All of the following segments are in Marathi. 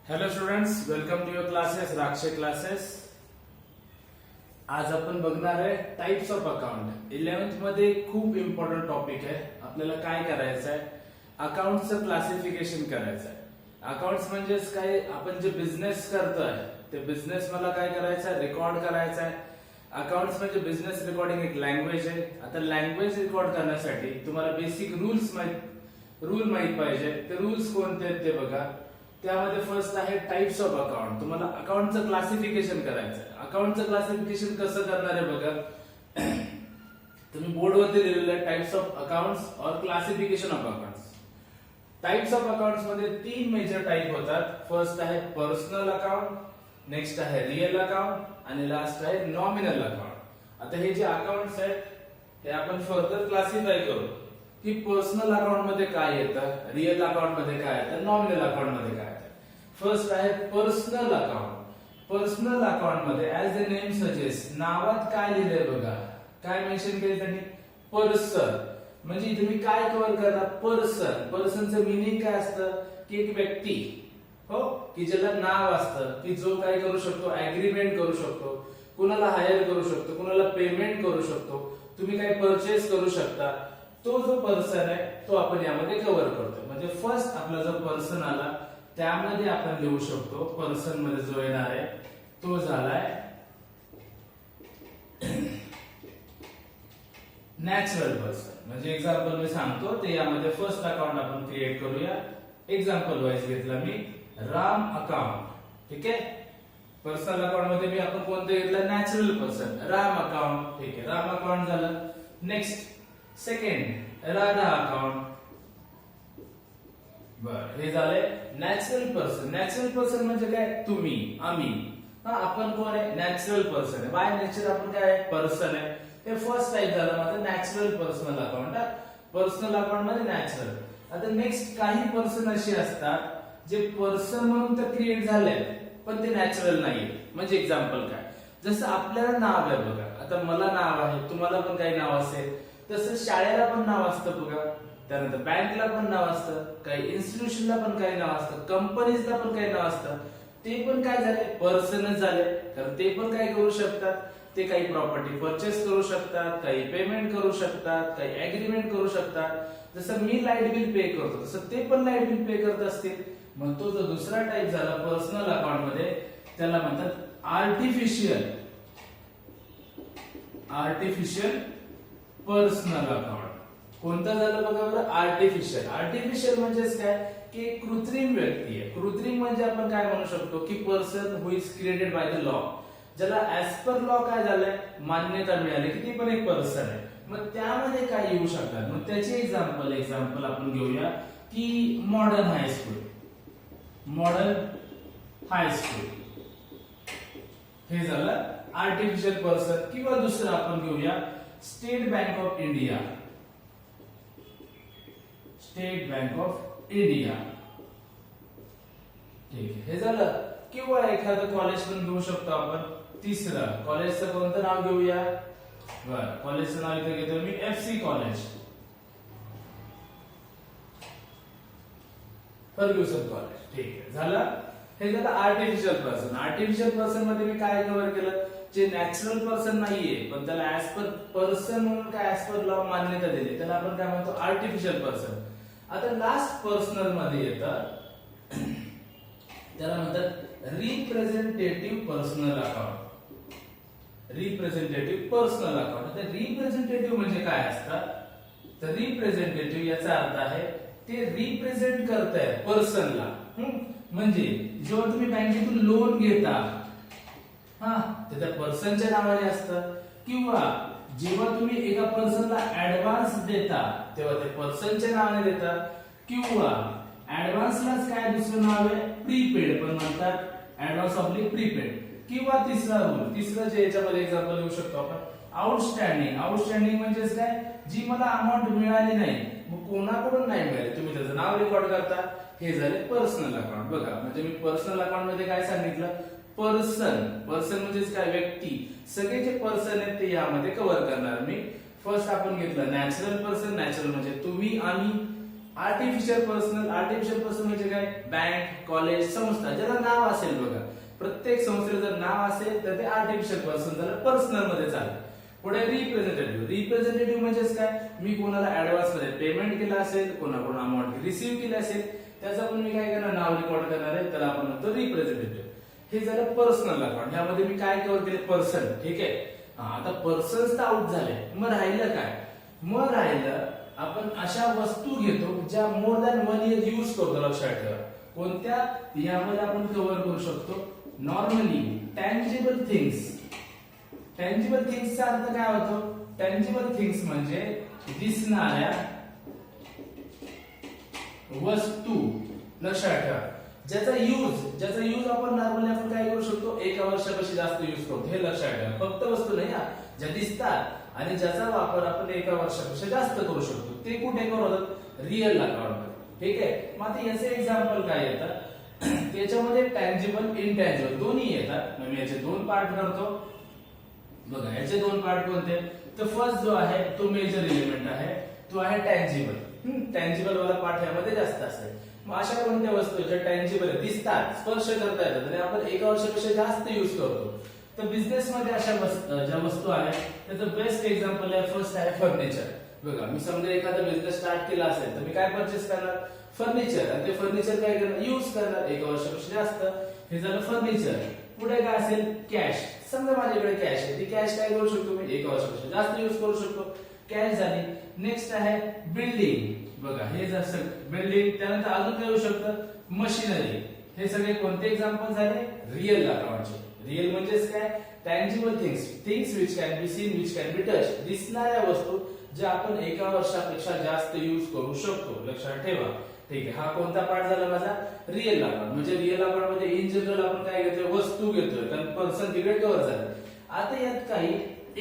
Hello students, welcome to your classes Rakshe classes. आज आपण बघणार आहे टाइप्स ऑफ अकाउंट. 11th मध्ये खूप इम्पॉर्टंट टॉपिक आहे. आपल्याला काय करायचं आहे, अकाउंटचं क्लासिफिकेशन करायचं आहे. अकाउंट्स म्हणजेच काय, आपण जे बिझनेस करतोय ते बिझनेस मला काय करायचं आहे, रेकॉर्ड करायचं आहे. अकाउंट्स म्हणजे बिझनेस रेकॉर्डिंग एक लँग्वेज आहे. आता लँग्वेज रेकॉर्ड करण्यासाठी तुम्हाला बेसिक रूल माहित पाहिजे. ते रूल्स कोणते आहेत ते बघा. त्यामध्ये फर्स्ट आहे टाइप्स ऑफ अकाउंट. तुम्हाला अकाउंटचं क्लासिफिकेशन करायचं आहे. अकाउंटचं क्लासिफिकेशन कसं करणार आहे बघा. तुम्ही बोर्डवरती लिहिलेलं आहे टाइप्स ऑफ अकाउंट्स और classification of accounts. Types of accounts मध्ये 3 मेजर टाइप होतात. फर्स्ट आहे पर्सनल अकाउंट, नेक्स्ट आहे रिअल अकाउंट आणि लास्ट आहे नॉमिनल अकाउंट. आता हे जे अकाउंट्स आहेत हे आपण फर्दर क्लासिफाय करू की पर्सनल अकाउंट मध्ये काय येतं, रिअल अकाउंट मध्ये काय येतं, नॉमिनल अकाउंट मध्ये काय येतं. फर्स्ट आहे पर्सनल अकाउंट. पर्सनल अकाउंट मध्ये ऍज द नेम सजेस्ट, नावात काय लिहिलंय बघा, काय मेन्शन केलं त्यांनी, पर्सन. म्हणजे तुम्ही काय कव्हर करता, पर्सन. पर्सनचं मिनिंग काय असतं की एक व्यक्ती, हो, की ज्याला नाव असतं, की जो काय करू शकतो, अग्रीमेंट करू शकतो, कुणाला हायर करू शकतो, कुणाला पेमेंट करू शकतो, तुम्ही काय परचेस करू शकता. तो जो पर्सन आहे तो आपण यामध्ये कव्हर करतो. म्हणजे फर्स्ट आपला जो पर्सन आला त्यामध्ये आपण लिहू शकतो, पर्सन मध्ये जो येणार आहे तो झालाय नॅचरल पर्सन. म्हणजे एक्झाम्पल मी सांगतो ते यामध्ये फर्स्ट अकाउंट आपण क्रिएट करूया. एक्झाम्पल वाईज घेतला मी राम अकाउंट. ठीक आहे. पर्सनल अकाउंट मध्ये मी आपण कोणतं घेतलं, नॅचरल पर्सन, राम अकाउंट. ठीक आहे, राम अकाउंट झालं. Next second Radha account. बर, हे झालंय नॅचरल पर्सन. नॅचरल पर्सन म्हणजे काय, तुम्ही, आम्ही. आपण कोण आहे, नॅचरल पर्सन आहे. बाय नेचर आपण काय आहे, पर्सन आहे. हे फर्स्ट टाइप झालं माझं natural personal account. Personal account मध्ये नॅचरल. आता नेक्स्ट काही पर्सन असे असतात जे पर्सन म्हणून तर क्रिएट झाले पण ते नॅचरल नाहीये. म्हणजे एक्झाम्पल काय, जसं आपल्याला नाव आहे बघा. आता मला नाव आहे, तुम्हाला पण काही नाव असेल, तसं शाळेला पण नाव असतं बघा. त्यानंतर बँकला पण नाव असतं, काही इन्स्टिट्यूशनला पण काही नाव असतं, कंपनीजला पण काही नाव असतं. ते पण काय झाले, पर्सनच झाले. तर ते पण काय करू शकतात, ते काही प्रॉपर्टी परचेस करू शकतात, काही पेमेंट करू शकतात, काही अग्रीमेंट करू शकतात. जसं मी लाईट बिल पे करतो तसं ते पण लाईट बिल पे करत असतील. मग तो जो दुसरा टाइप झाला पर्सनल अकाउंट मध्ये त्याला म्हणतात आर्टिफिशियल पर्सनल अकाउंट. कोणतं झालं बघा बरं, आर्टिफिशियल. आर्टिफिशियल म्हणजेच काय की कृत्रिम व्यक्ती आहे. कृत्रिम म्हणजे आपण काय म्हणू शकतो की person who is created by the law, ज्याला ऍज पर लॉ काय झालंय, मान्यता मिळाली की ती पण एक पर्सन आहे. मग त्यामध्ये काय येऊ शकतात, मग त्याचे एक्झाम्पल आपण घेऊया की मॉडर्न हायस्कूल. हे झालं आर्टिफिशियल पर्सन. किंवा दुसरं आपण घेऊया स्टेट बँक ऑफ इंडिया. ठीक आहे, हे झालं. किंवा एखादं कॉलेज पण घेऊ शकतो आपण. तिसरं कॉलेजचं कोणतं नाव घेऊया, बरं, कॉलेजचं नाव इथे घेतो मी FC कॉलेज, फर्ग्युसन कॉलेज. ठीक आहे, झालं. हे झालं आर्टिफिशियल पर्सन. आर्टिफिशियल पर्सन मध्ये मी काय कव्हर केलं, जे नॅचरल पर्सन नाहीये पण त्याला ऍज पर पर्सन म्हणून काय ऍज पर लॉ मान्यता दिली, त्याला आपण काय म्हणतो, आर्टिफिशियल पर्सन. आता लास्ट पर्सनल मध्ये येतं, त्याला म्हणतात representative personal account. Representative personal account. आता रिप्रेझेंटेटिव्ह म्हणजे काय असतात, तर रिप्रेझेंटेटिव्ह याचा अर्थ आहे ते रिप्रेझेंट करताय पर्सनला. म्हणजे जेव्हा तुम्ही बँकेतून लोन घेता, ते त्या पर्सनच्या नावाने असतं. किंवा जेव्हा तुम्ही एका पर्सनला ऍडव्हान्स देता तेव्हा ते पर्सनच्या नावाने देता. किंवा ऍडव्हान्सलाच काय दुसरं नाव आहे, प्रीपेड पण म्हणतात, ऍडव्हान्स ऑब्लिक प्रीपेड. किंवा तिसरं जे याच्यामध्ये एक्झाम्पल घेऊ शकतो आपण, आउटस्टँडिंग म्हणजेच काय, जी मला अमाऊंट मिळाली नाही, मग कोणाकडून नाही मिळाली, तुम्ही त्याचं नाव रेकॉर्ड करता. हे झाले पर्सनल अकाउंट. बघा, म्हणजे मी पर्सनल अकाउंट मध्ये काय सांगितलं, पर्सन म्हणजेच काय, व्यक्ती. सगळे जे पर्सन आहेत ते यामध्ये कव्हर करणार मी. फर्स्ट आपण घेतलं नॅचरल पर्सन. नॅचरल म्हणजे तुम्ही, आम्ही, आर्टिफिशियल पर्सन म्हणजे काय? बँक, कॉलेज, संस्था, ज्याला नाव असेल बघा, प्रत्येक संस्थेला जर नाव असेल तर ते आर्टिफिशियल पर्सन झालं, पर्सनल मध्ये चालेल. पुढे रिप्रेझेंटेटिव्ह म्हणजेच काय? मी कोणाला ऍडव्हान्स मध्ये पेमेंट केलं असेल, कोणाकडून अमाऊंट रिसीव्ह केली असेल, त्याचं पण मी काय करणार? नाव रेकॉर्ड करणार आहे, त्याला आपण म्हणतो रिप्रेझेंटेटिव्ह. हे झालं पर्सनल अकाउंट. ह्यामध्ये मी काय कव्हर केले? पर्सन. ठीक आहे. आता पर्सन्स तर आउट झाले, मग राहिलं काय? मग राहिलं आपण अशा वस्तू घेतो ज्या मोर दॅन 1 इयर यूज करतो. लक्षात ठेवा कोणत्या? यामध्ये आपण कव्हर करू शकतो नॉर्मली टँजिबल थिंग्स. टँजिबल थिंग्सचा अर्थ काय होतो? टँजिबल थिंग्स म्हणजे दिसणाऱ्या वस्तू. लक्षात ठेवा ज्याचा यूज आपण नॉर्मली आपण काय करू शकतो? 1 वर्षापेक्षा जास्त यूज करतो. हे लक्षात ठेवा. फक्त वस्तू नाही हा, ज्या दिसतात आणि ज्याचा वापर आपण 1 वर्षापेक्षा जास्त करू शकतो, ते कुठे करू होतात? Real account. ठीक आहे. मग आता याचे एक्झाम्पल काय येतात? त्याच्यामध्ये टँजिबल, इनटँजिबल दोन्ही येतात. मग मी याचे 2 पार्ट करतो. बघा याचे 2 पार्ट कोणते? तर फर्स्ट जो आहे तो मेजर एलिमेंट आहे, तो आहे टँजिबल. टँजिबल वाला पार्ट यामध्ये जास्त असेल. मग अशा कोणत्या वस्तू ज्या टँजिबल दिसतात, स्पर्श करता येतात आणि आपण 1 वर्षापेक्षा जास्त यूज करतो? तर बिझनेस मध्ये अशा ज्या वस्तू आहेत त्याचं बेस्ट एक्झाम्पल आहे, फर्स्ट आहे फर्निचर. बघा मी समजा एखादा बिझनेस स्टार्ट केला असेल तर मी काय परचेस करणार? फर्निचर. आणि ते फर्निचर काय करणार? यूज करणार 1 वर्षापेक्षा जास्त. हे झालं फर्निचर. पुढे काय असेल? कॅश. समजा माझ्याकडे कॅश आहे, ती कॅश काय करू शकतो मी? 1 वर्षापेक्षा जास्त यूज करू शकतो. कॅश झाली. नेक्स्ट आहे बिल्डिंग. बघा हे जसं बिल्डिंग, त्यानंतर अजून काय होऊ शकतं? मशिनरी. हे सगळे कोणते एक्झाम्पल झाले? रिअल अकाउंटचे. रिअल म्हणजेच काय? Tangible things which can be seen, which can be touch. दिसणाऱ्या वस्तू ज्या आपण 1 वर्षापेक्षा जास्त यूज करू शकतो. लक्षात ठेवा. ठीक आहे. हा कोणता पार्ट झाला माझा? Real account. म्हणजे रिअल अकाउंट मध्ये इन जनरल आपण काय घेतोय? वस्तू घेतोय, कारण पर्सन तिकडे कव्हर झालं. आता यात काही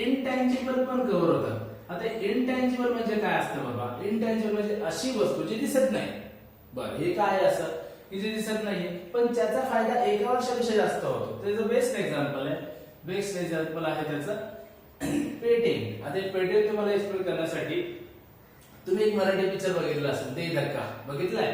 इनटँजिबल पण कव्हर होतात. आता इनटँजिबल म्हणजे काय असतं बाबा? इनटँजिबल म्हणजे अशी वस्तू जी दिसत नाही. बरं हे काय असं की जे दिसत नाहीये पण त्याचा फायदा 1 वर्षापेक्षा जास्त होतो? त्याचं बेस्ट एक्झाम्पल आहे. बेस्ट एक्झाम्पल आहे त्याचं पेटेंट. आता पेटेंट तुम्हाला एक्सप्लेन करण्यासाठी तुम्ही एक मराठी पिक्चर बघितला असेल, ते धक्का बघितलाय?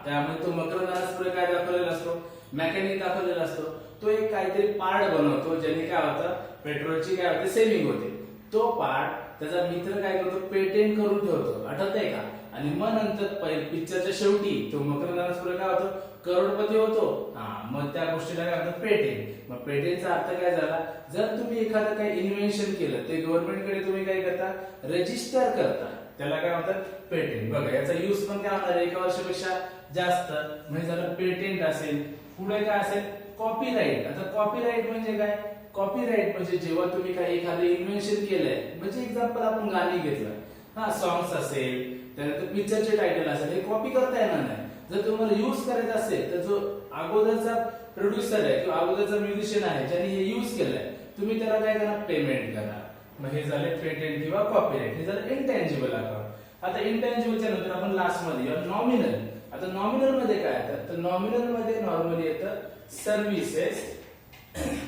त्यामध्ये तो मकरंद काय दाखवलेला असतो? मेकॅनिक दाखवलेला असतो. तो एक काहीतरी पार्ट बनवतो ज्याने काय होतं? पेट्रोलची काय होते? सेव्हिंग होते. तो पार्ट त्याचा मित्र काय करतो? पेटेंट करून ठेवतो. आठवतंय का? आणि मग नंतर पिक्चरच्या शेवटी तो मकरंद काय होतो? करोडपती होतो. मग त्या गोष्टीला काय म्हणतात? पेटेंट. मग पेटेंटचा अर्थ काय झाला? जर तुम्ही एखादं काही इन्व्हेन्शन केलं ते गव्हर्नमेंटकडे तुम्ही काय करता? रजिस्टर करता, त्याला काय म्हणतात? पेटेंट. बघा याचा यूज पण काय होणार? 1 वर्षापेक्षा जास्त. म्हणजे झालं पेटेंट असेल. पुढे काय असेल? कॉपीराइट. आता कॉपीराइट म्हणजे काय? कॉपीराइट म्हणजे जेव्हा तुम्ही काही एखादं इन्व्हेन्शन केलंय, म्हणजे एक्झाम्पल आपण गाणी घेतलं, सॉंग्स असेल, त्यानंतर पिक्चरचे टायटल असेल, हे कॉपी करता येणार नाही. जर तुम्हाला यूज करायचं असेल तर जो अगोदरचा प्रोड्युसर आहे किंवा अगोदरचा म्युझिशियन आहे ज्याने हे यूज केलंय, तुम्ही त्याला काय करणार? पेमेंट करणार. मग हे झाले पेटेंट किंवा कॉपीराइट. हे झालं इनटँजिबल अकाउंट. आता इनटँजिबलच्या नंतर आपण लास्ट मध्ये नॉमिनल. आता नॉमिनल मध्ये काय येतं? तर नॉमिनल मध्ये नॉर्मली येतं सर्व्हिसेस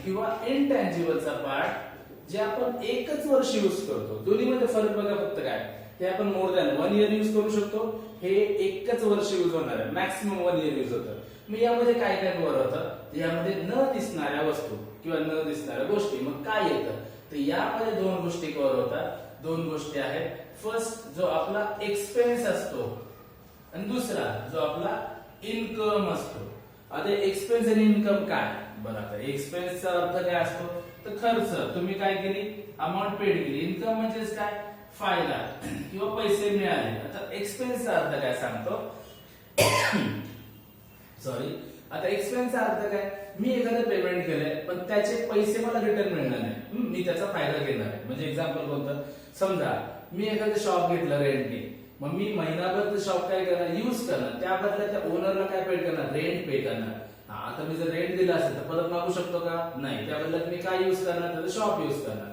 किंवा इनटँजिबलचा पार्ट जे आपण 1च वर्ष यूज करतो. दोन्हीमध्ये फरक बघा फक्त काय? हे आपण मोर दॅन 1 इयर यूज करू शकतो. हे 1च वर्ष यूज होणार आहे. मॅक्सिमम 1 इयर यूज होतं. मग यामध्ये काय काय कव्हर होतं? यामध्ये न दिसणाऱ्या वस्तू किंवा न दिसणाऱ्या गोष्टी. मग काय येतं? तर यामध्ये 2 गोष्टी कव्हर होतात. 2 गोष्टी आहेत. फर्स्ट जो आपला एक्सपेन्स असतो आणि दुसरा जो आपला इन्कम असतो. आता एक्सपेन्स आणि इन्कम काय? बरं आता एक्सपेन्सचा अर्थ काय असतो? तर खर्च. तुम्ही काय केली? अमाऊंट पेड केली. इन्कम म्हणजेच काय? फायदा किंवा पैसे मिळाले. आता एक्सपेन्सचा अर्थ काय सांगतो? सॉरी. आता एक्सपेन्सचा अर्थ काय? मी एखादं पेमेंट केलंय पण त्याचे पैसे मला रिटर्न मिळणार नाही, मी त्याचा फायदा घेणार आहे. म्हणजे एक्झाम्पल कोणतं? समजा मी एखादं शॉप घेतलं रेंटने, मग मी महिनाभर ते शॉप काय करणार? यूज करणार. त्या बदल्यात त्या ओनरला काय पे करणार? रेंट पे करणार. आता मी जर रेंट दिला असेल तर परत मागू शकतो का? नाही. त्या बदल्यात मी काय यूज करणार? तर शॉप यूज करणार.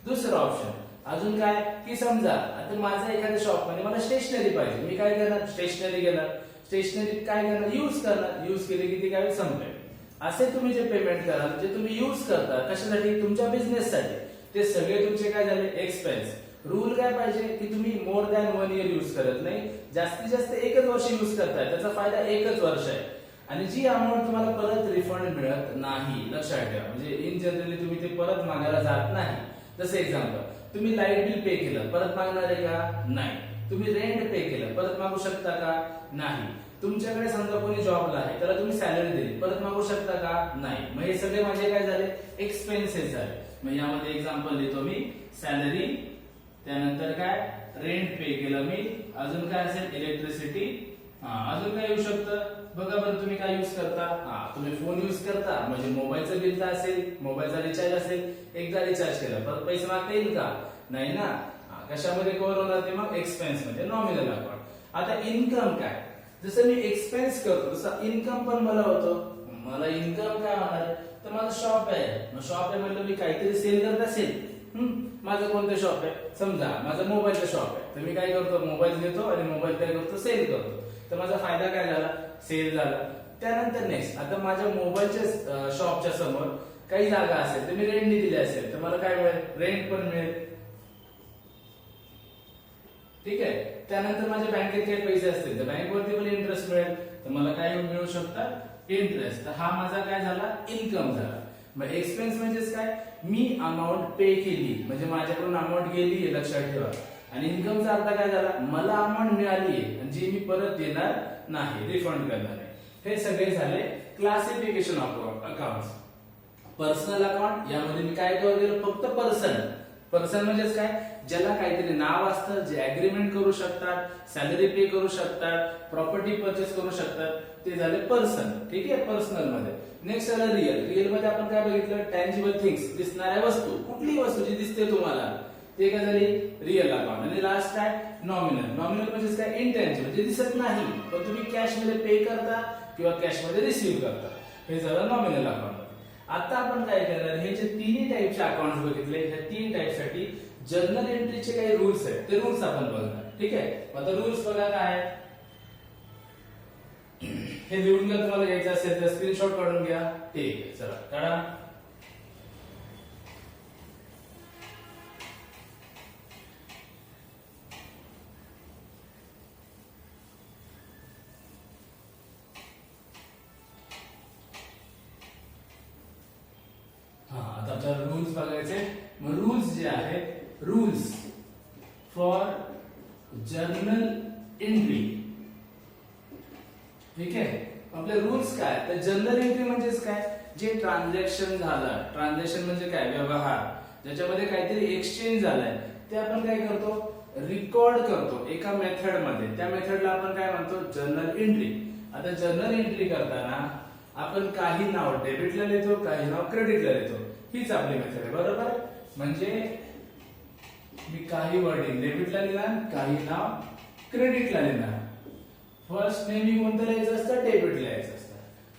दुसरं ऑप्शन अजून काय? की समजा आता माझा एखाद्या शॉप मध्ये मला स्टेशनरी पाहिजे, मी काय करणार? स्टेशनरी घेणार. स्टेशनरी काय करणार? यूज करणार. यूज केली की ती काय संपेल. असे तुम्ही जे पेमेंट कराल, जे तुम्ही यूज करता कशासाठी? तुमच्या बिझनेस साठी, ते सगळे तुमचे काय झाले? एक्सपेन्स. रूल काय पाहिजे की तुम्ही मोर दॅन 1 इयर यूज करत नाही, जास्तीत जास्त एकच वर्ष यूज करताय, त्याचा फायदा एकच वर्ष आहे आणि जी अमाऊंट तुम्हाला परत रिफंड मिळत नाही, लक्षात ठेवा. म्हणजे इन जनरली तुम्ही ते परत मागायला जात नाही. जसं एक्झाम्पल, तुम्ही लाईट बिल पे केलं, परत मागणार आहे का? नाही. तुम्ही रेंट पे केलं, परत मागू शकता का? नाही. तुमच्याकडे समजा कोणी जॉबला आहे, त्याला तुम्ही सॅलरी दिली, परत मागू शकता का? नाही. मग हे सगळे माझे काय झाले? एक्सपेन्सेस झाले. मग यामध्ये एक्झाम्पल देतो मी, सॅलरी, त्यानंतर काय रेंट पे केलं मी, अजून काय असेल इलेक्ट्रिसिटी, अजून काय येऊ शकतं बघा बरं. तुम्ही काय युज करता? तुम्ही फोन युज करता, म्हणजे मोबाईलचं बिल तर असेल, मोबाईलचा रिचार्ज असेल, एकदा रिचार्ज केला परत पैसे मागता येईल का? नाही ना. कशामध्ये कव्हर होणार ते? मग एक्सपेन्स म्हणजे नॉमिनल अकाउंट. आता इन्कम काय? जसं मी एक्सपेन्स करतो तसं इन्कम पण मला होतं. मला इन्कम काय होणार? तर माझं शॉप आहे. मग शॉप आहे म्हणलं मी काहीतरी सेल करत असेल. माझं कोणतं शॉप आहे? समजा माझं मोबाईलचं शॉप आहे, तर मी काय करतो? मोबाईल घेतो आणि मोबाईल काय करतो? सेल करतो. तर माझा फायदा काय झाला? सेल झाला. त्यानंतर नेक्स्ट, आता माझ्या मोबाईलच्या शॉपच्या समोर काही जागा असेल तर मी रेंटनी दिली असेल, तर मला काय मिळेल? रेंट पण मिळेल. ठीक आहे. त्यानंतर माझ्या बँकेत काही पैसे असतील तर बँकवरती पण इंटरेस्ट मिळेल, तर मला काय मिळू शकतात? इंटरेस्ट. तर हा माझा काय झाला? इन्कम झाला. मग एक्सपेन्स म्हणजेच काय? मी अमाऊंट पे केली, म्हणजे माझ्याकडून अमाऊंट गेली, लक्षात ठेवा. आणि इन्कमचा अर्थ काय झाला? मला अमाऊंट मिळाली आहे जी मी परत देणार नाही, रिफंड करणार आहे. हे सगळे झाले classification of accounts. Personal account, यामध्ये मी काय कव्हर केलं? फक्त पर्सन. पर्सन म्हणजेच काय? ज्याला काहीतरी नाव असतं, जे अग्रीमेंट करू शकतात, सॅलरी पे करू शकतात, प्रॉपर्टी परचेस करू शकतात, ते झाले पर्सन. ठीक आहे, पर्सनल मध्ये. नेक्स्ट झालं रिअल. रिअल मध्ये आपण काय बघितलं? टँजिबल थिंग्स, दिसणाऱ्या वस्तू. कुठली वस्तू जी दिसते तुम्हाला, ते काय झाली? Real account. आणि लास्ट काय? नॉमिनल. नॉमिनल म्हणजे काय? इनटँजिबल, जे दिसत नाही पण तुम्ही कॅश मध्ये पे करता किंवा कॅश मध्ये रिसीव्ह करता, हे झालं नॉमिनल अकाउंट. आता आपण काय करणार? हे जे तिन्ही टाईपचे अकाउंट बघितले, ह्या तीन टाईपसाठी जर्नल एंट्रीचे काही रूल्स आहेत, ते रूल्स आपण बघणार. ठीक आहे. आता रूल्स बघा काय आहे. हे लिहून घ्या, तुम्हाला घ्यायचं असेल तर स्क्रीनशॉट काढून घ्या. ठीक आहे, चला काढा. आता आपल्याला रूल्स बघायचे. मग रूल्स जे आहेत, रूल्स फॉर जर्नल एंट्री. ठीक आहे. आपले रूल्स काय? तर जर्नल एंट्री म्हणजेच काय? जे ट्रान्झॅक्शन झालं. ट्रान्झॅक्शन म्हणजे काय? व्यवहार, ज्याच्यामध्ये काहीतरी एक्सचेंज झालाय, ते आपण काय करतो? रेकॉर्ड करतो एका मेथड मध्ये. त्या मेथडला आपण काय म्हणतो? Journal entry. आता जर्नल एंट्री करताना आपण काही नाव डेबिटला लिहितो, काही नाव क्रेडिटला लिहितो. हीच आपली मेथड आहे, बरोबर? म्हणजे मी काही वर्डिंग डेबिटला लिहिणार, काही नाव क्रेडिटला लिहिणार. फर्स्ट नेहमी कोणतं लिहायचं असतं? डेबिट लिहायचं असतं.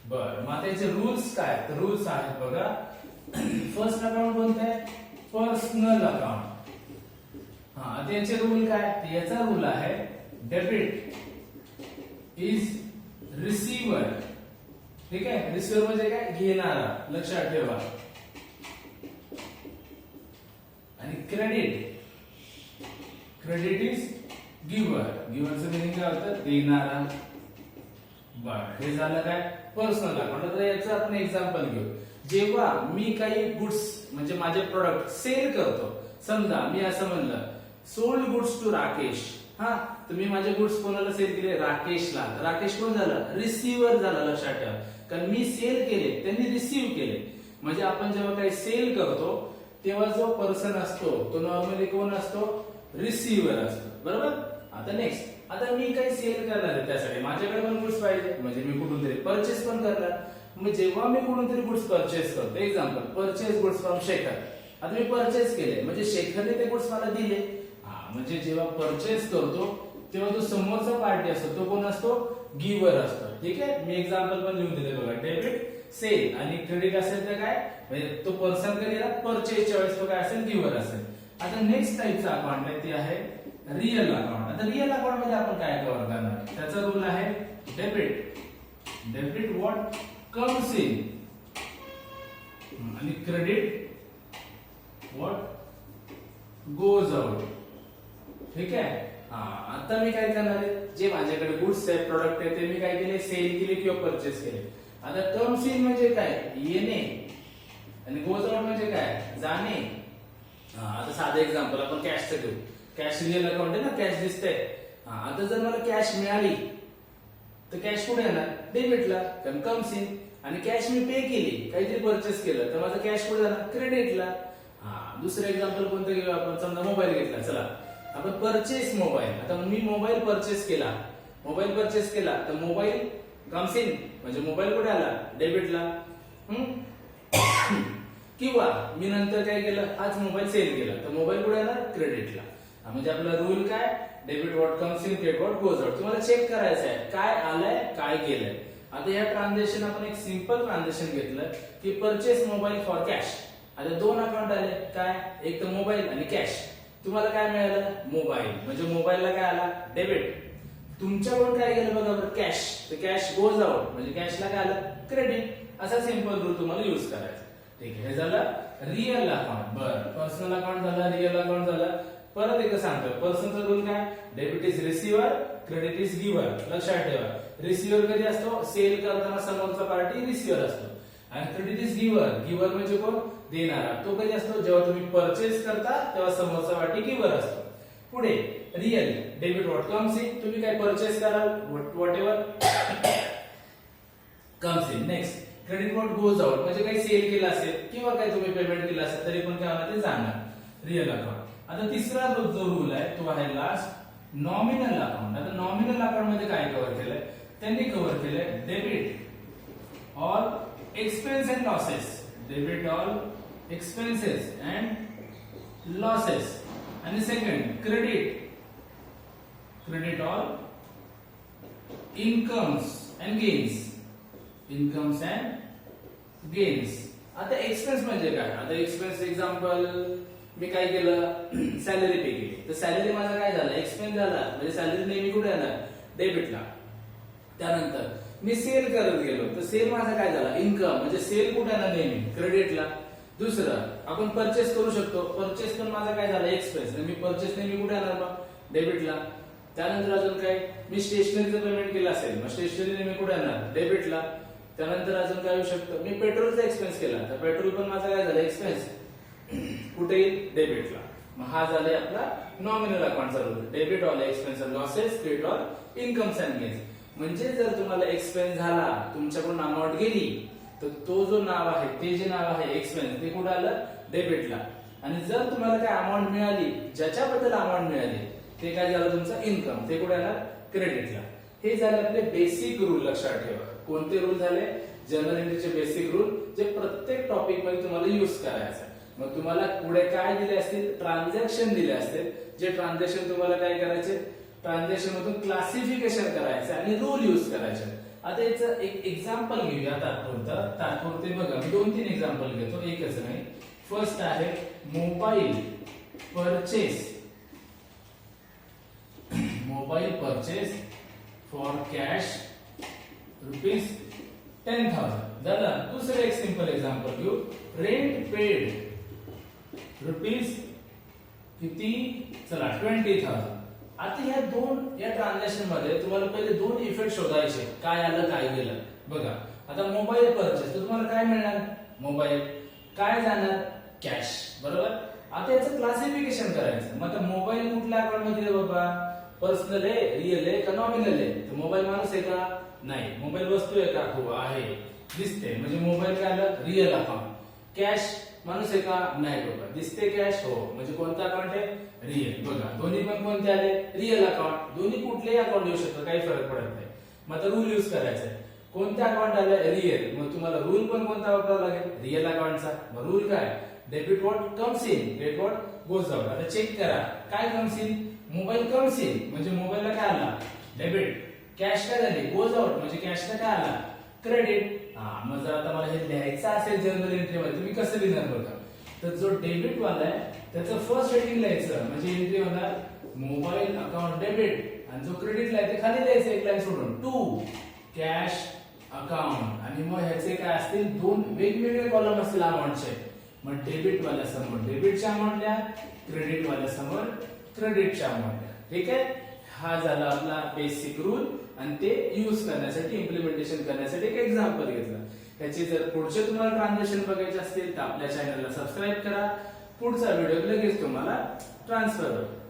बरं, मग त्याचे रूल्स काय? तर रूल्स आहेत बघा. फर्स्ट अकाउंट कोणतं आहे? Personal account. त्याचे रूल काय? याचा रूल आहे डेबिट इज रिसिव्हर. ठीक आहे. रिसिव्हर म्हणजे काय? घेणारा, लक्षात ठेवा. आणि क्रेडिट इज गिव्हर. गिव्हरचं मिनिंग काय होतं? देणारा. बरं, हे झालं काय? Personal account. आता याचं आपण एक्झाम्पल घेऊ. जेव्हा मी काही गुड्स म्हणजे माझे प्रोडक्ट सेल करतो, समजा मी असं म्हणलं सोल्ड गुड्स टू राकेश. तुम्ही माझे गुड्स कोणाला सेल केले? राकेशला. राकेश कोण झाला? रिसिव्हर झाला, लक्षात ठेवा. कारण मी सेल केले, त्यांनी रिसीव्ह केले. म्हणजे आपण जेव्हा काही सेल करतो तेव्हा जो पर्सन असतो तो नॉर्मली कोण असतो? रिसिव्हर असतो, बरोबर? आता नेक्स्ट, आता मी काही सेल करणार आहे, त्यासाठी माझ्याकडे पण गुड्स पाहिजे, म्हणजे मी कुठून तरी परचेस पण करणार. मग जेव्हा मी कुठून तरी गुड्स परचेस करतो, example purchase goods from Shekhar. आता मी परचेस केले म्हणजे शेखरने ते गुड्स मला दिले. म्हणजे जेव्हा परचेस करतो तेव्हा जो समोरचा पार्टी असतो तो कोण असतो? गिव्हर असतो. ठीक आहे. मी एक्झाम्पल पण लिहून दिले बघा. डेबिट सेल आणि क्रेडिट असेल तर काय? म्हणजे तो पर्सन करेला परचेसच्या वेळेस तो काय असेल? गिव्हर असेल. आता नेक्स्ट टाईपचा अकाउंट आहे ते आहे रिअल अकाउंट. आता रिअल अकाउंट मध्ये आपण काय कव्हर करणार? त्याचा रूल आहे डेबिट व्हॉट कम्स इन आणि credit what goes out. Goods आहे, प्रोडक्ट आहे, ते मी काय केले, सेल केले किंवा परचेस केले. आता कम्स इन म्हणजे काय, येणे, आणि गोज आउट म्हणजे काय, जाणे. आता साधं एक्झाम्पल आपण कॅशचं घेऊ. कॅश रिअल अकाउंट आहे ना, कॅश दिसतंय. आता जर मला कॅश मिळाली तर कॅश कुठे येणार, डेबिटला, कारण कम्स इन. आणि कॅश मी पे केली, काहीतरी परचेस केलं तर माझा कॅश कुठे जाणार, क्रेडिटला. दुसरं एक्झाम्पल कोणतं घेऊ आपण, समजा मोबाईल घेतला. चला आपण परचेस मोबाईल. आता मी मोबाईल परचेस केला, तर मोबाईल कम्स इन म्हणजे मोबाईल कुठे आला, डेबिटला. किंवा मी नंतर काय केलं, आज मोबाईल सेल केला तर मोबाईल कुठे येणार, क्रेडिटला. म्हणजे आपला रूल काय, debit what comes in, credit what goes out. तुम्हाला चेक करायचं आहे काय आलंय काय गेलंय. आता या ट्रान्झॅक्शन आपण एक सिंपल ट्रान्झॅक्शन घेतलं की परचेस मोबाईल फॉर कॅश. आता दोन अकाउंट आले, काय, एक तर मोबाईल आणि कॅश. तुम्हाला काय मिळालं, मोबाईल, म्हणजे मोबाईलला काय आला, डेबिट. तुमच्याकडून काय गेलं बघा बरं, कॅश, तर कॅश गोज आउट म्हणजे कॅशला काय आलं, क्रेडिट. असा सिंपल रूल तुम्हाला युज करायचा. ठीक आहे, हे झालं रिअल अकाउंट. बरं, पर्सनल अकाउंट झाला, रिअल अकाउंट झालं. परत एकदा सांगतो, पर्सनचा रूल काय, debit is receiver, credit is giver. लक्षात ठेवा, रिसिव्हर कधी असतो, सेल करताना समोरचा पार्टी रिसिव्हर असतो. आणि क्रेडिट इज गिव्हर, गिव्हर म्हणजे कोण, देणारा. तो कधी असतो, जेव्हा तुम्ही परचेस करता तेव्हा समोरचा पार्टी गिव्हर असतो. पुढे real, debit what comes in, तुम्ही काय परचेस कराल, what ever comes in. Next credit what goes out म्हणजे काही सेल केलं असेल किंवा काही तुम्ही पेमेंट केलं असेल तरी पण काय होणार, ते जाणार रिअल अकाउंट. आता तिसरा जो रूल आहे तो आहे लास्ट, नॉमिनल अकाउंट. आता नॉमिनल अकाउंट मध्ये काय कव्हर केलंय, त्यांनी कव्हर केलंय debit all expense and losses, debit all expenses and losses. आणि second credit all incomes and gains, incomes and gains. आता एक्सपेन्स म्हणजे काय, आता एक्सपेन्स एक्झाम्पल मी काय केलं, सॅलरी पे केली, तर सॅलरी माझा काय झाला, एक्सपेन्स झाला. म्हणजे सॅलरी नेहमी कुठे येणार, डेबिटला. त्यानंतर मी सेल करत गेलो तर सेल माझा काय झाला, इन्कम, म्हणजे सेल कुठे येणार, नेहमी क्रेडिटला. दुसरं आपण परचेस करू शकतो, परचेस पण माझा काय झाला, एक्सपेन्स. मी परचेस नेहमी कुठे येणार मग, डेबिटला. त्यानंतर अजून काय, मी स्टेशनरीचं पेमेंट केलं असेल मग स्टेशनरी नेहमी कुठे येणार, डेबिटला. त्यानंतर अजून काय होऊ शकतं, मी पेट्रोलचा एक्सपेन्स केला तर पेट्रोल पण माझा काय झाला, एक्सपेन्स, कुठे येईल, डेबिटला. मग हा झालाय आपला नॉमिनल अकाउंटचा rule, debit all expense and losses, credit all incomes and gains. म्हणजे जर तुम्हाला एक्सपेन्स झाला, तुमच्याकडून अमाऊंट गेली, तर तो जो नाव आहे, ते जे नाव आहे एक्सपेन्स, ते कुठे आलं, डेबिटला. आणि जर तुम्हाला काय अमाऊंट मिळाली, ज्याच्याबद्दल अमाऊंट मिळाली, ते काय झालं तुमचं इन्कम, ते कुठे आलं, क्रेडिटला. हे झाले आपले बेसिक रूल. लक्षात ठेवा, कोणते रूल झाले, जनरल एंट्रीचे बेसिक रूल, जे प्रत्येक टॉपिक मध्ये तुम्हाला युज करायचं. मग तुम्हाला पुढे काय दिले असतील, ट्रान्झॅक्शन दिले असतील, जे ट्रान्झॅक्शन तुम्हाला काय करायचे, ट्रान्झॅक्शन मधून क्लासिफिकेशन करायचं आणि रूल युज करायचे. आता याचं एक एक्झाम्पल घेऊया तात्पुरते बघा, मी 2-3 एक्झाम्पल घेतो, एकच नाही. फर्स्ट आहे मोबाईल परचेस फॉर कॅश ₹10,000 झालं. दुसरं एक सिंपल एक्झाम्पल घेऊ, रेंट पेड रुपीज किती, चला 20,000. आता या ट्रान्झॅक्शन मध्ये तुम्हाला पहिले दोन इफेक्ट शोधायचे, काय आलं काय गेलं. बघा आता मोबाईल परचेस, तर तुम्हाला काय मिळणार, मोबाईल, काय जाणार, कॅश, बरोबर. आता याचं क्लासिफिकेशन करायचं. मग आता मोबाईल कुठल्या अकाउंट मध्ये बाबा, पर्सनल आहे, रिअल आहे का नॉमिनल आहे. तर मोबाईल माणूस आहे का, नाही. मोबाईल वस्तू आहे का, हो आहे, दिसते, म्हणजे मोबाईल काय आलं, रिअल अकाउंट. कॅश माणूस आहे का, नाही बाबा, दिसते कॅश, हो, म्हणजे कोणतं अकाउंट आहे, रिअल. बघा दोन्ही पण कोणते आले, रिअल अकाउंट. दोन्ही कुठलेही अकाउंट येऊ शकतं, काही फरक पडत नाही. मग आता रूल युज करायचा आहे, कोणते अकाउंट आलं, रिअल. मग तुम्हाला रूल पण कोणता वापरावा लागेल, रिअल अकाउंटचा. मग रूल काय, debit what comes in, credit what goes out. आता चेक करा, काय comes in, mobile comes in म्हणजे मोबाईलला काय आला, डेबिट. कॅश काय झाली, गोज आउट म्हणजे कॅशला काय आला, क्रेडिट. मग जर आता मला हे लिहायचं असेल जर्नल एंट्री मध्ये, तुम्ही कसं लिहिणार बघा. तर जो डेबिट वाला आहे त्याचं फर्स्ट हेडिंग लिहायचं, म्हणजे एंट्री होणार मोबाईल अकाउंट डेबिट, आणि जो क्रेडिटला आहे ते खाली लिहायचं एक लाईन सोडून, टू कॅश अकाउंट. आणि मग ह्याचे काय असतील, दोन वेगवेगळे कॉलम असतील अमाऊंटचे. मग डेबिट वाल्या समोर डेबिटच्या अमाऊंट लिहा, क्रेडिट वाल्या समोर क्रेडिटच्या अमाऊंट लिहा. ठीक आहे, हा झाला आपला बेसिक रूल. आणि ते युज करण्यासाठी इम्प्लिमेंटेशन करण्यासाठी एक एक्झाम्पल घेतलं. त्याची जर पुढचे तुम्हाला ट्रान्झॅक्शन बघायचे असतील तर आपल्या चॅनलला सबस्क्राईब करा. पुढचा व्हिडिओ लगेच तुम्हाला ट्रान्सफर होईल.